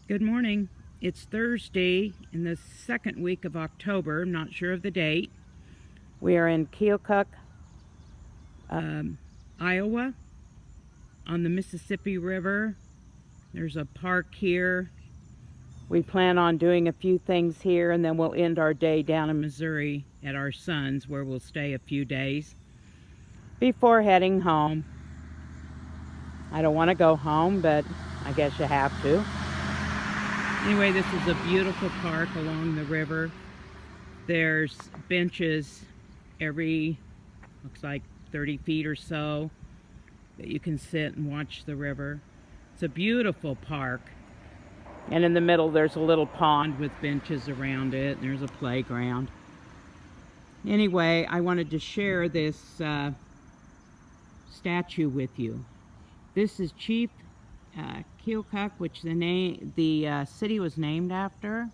Good morning. It's Thursday in the second week of October. I'm not sure of the date. We are in Keokuk, Iowa, on the Mississippi River. There's a park here. We plan on doing a few things here, and then we'll end our day down in Missouri at our son's, where we'll stay a few days before heading home. I don't want to go home, but I guess you have to. Anyway, this is a beautiful park along the river. There's benches every, looks like 30 feet or so, that you can sit and watch the river. It's a beautiful park. And in the middle there's a little pond with benches around it, and there's a playground. Anyway, I wanted to share this statue with you. This is Chief Keokuk, which the city was named after.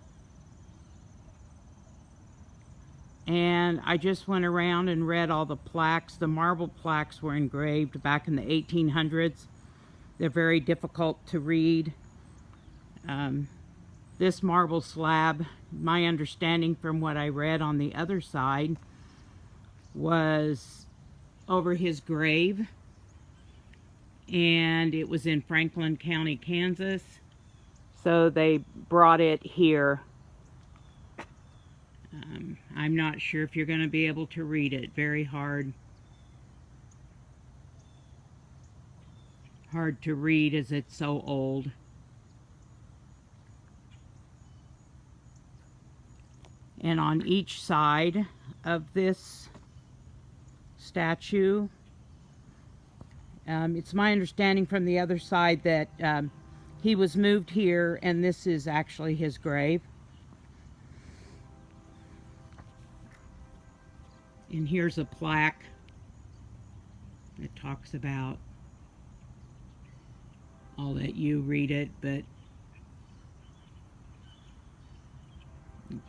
And I just went around and read all the plaques. The marble plaques were engraved back in the 1800s. They're very difficult to read. This marble slab, my understanding from what I read on the other side, was over his grave. And it was in Franklin County, Kansas. So they brought it here. I'm not sure if you're going to be able to read it. Very hard to read as it's so old. And on each side of this statue, it's my understanding from the other side that he was moved here, and this is actually his grave. And here's a plaque that talks about, I'll let you read it, but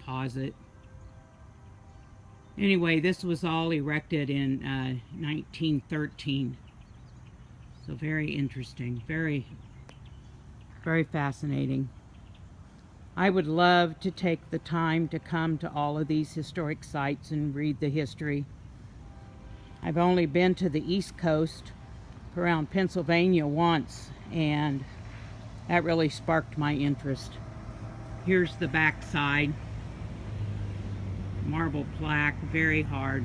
pause it. Anyway, this was all erected in 1913. So very interesting, very, very fascinating. I would love to take the time to come to all of these historic sites and read the history. I've only been to the East Coast around Pennsylvania once, and that really sparked my interest. Here's the back side. Marble plaque, very hard.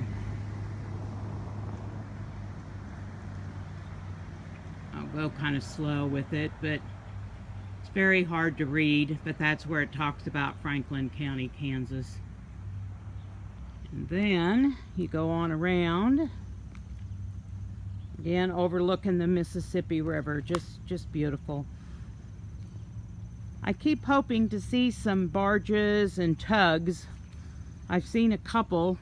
I'll go kind of slow with it, but it's very hard to read, but that's where it talks about Franklin County, Kansas. And then you go on around, again overlooking the Mississippi River. Just beautiful. I keep hoping to see some barges and tugs. I've seen a couple,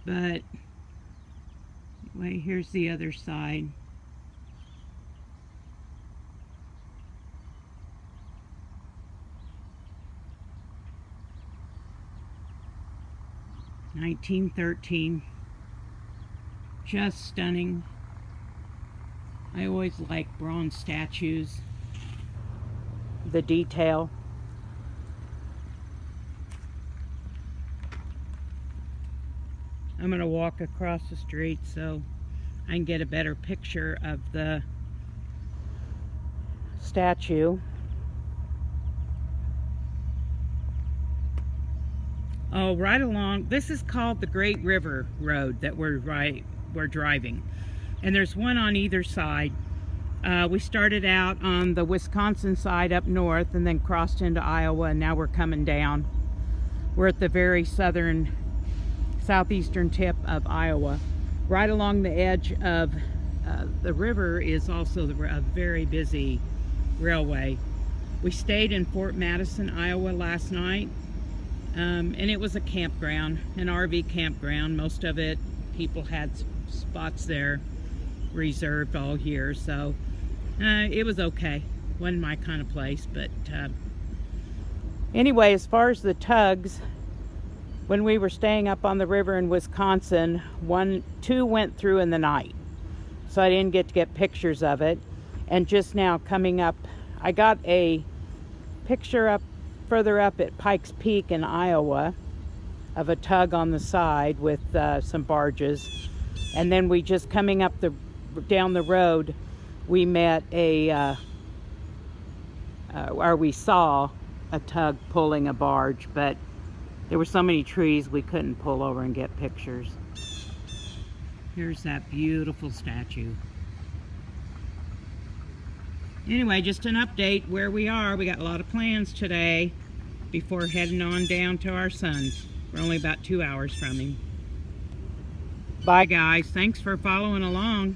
but anyway, here's the other side. (1913). Just stunning. I always like bronze statues. The detail. I'm going to walk across the street so I can get a better picture of the statue. Oh, right along, this is called the Great River Road that we're driving. And there's one on either side. We started out on the Wisconsin side up north and then crossed into Iowa, and now we're coming down. We're at the very southeastern tip of Iowa. Right along the edge of the river is also a very busy railway. We stayed in Fort Madison, Iowa last night. And it was a campground, an RV campground. Most of it, people had spots there reserved all year, so it was okay. Wasn't my kind of place, but anyway, as far as the tugs, when we were staying up on the river in Wisconsin, two went through in the night, so I didn't get to get pictures of it. And just now coming up I got a picture up further up at Pikes Peak in Iowa of a tug on the side with some barges, and then we just coming up down the road, we met or we saw a tug pulling a barge, but there were so many trees we couldn't pull over and get pictures. Here's that beautiful statue. Anyway, just an update where we are. We got a lot of plans today before heading on down to our son's. We're only about 2 hours from him. Bye guys, thanks for following along.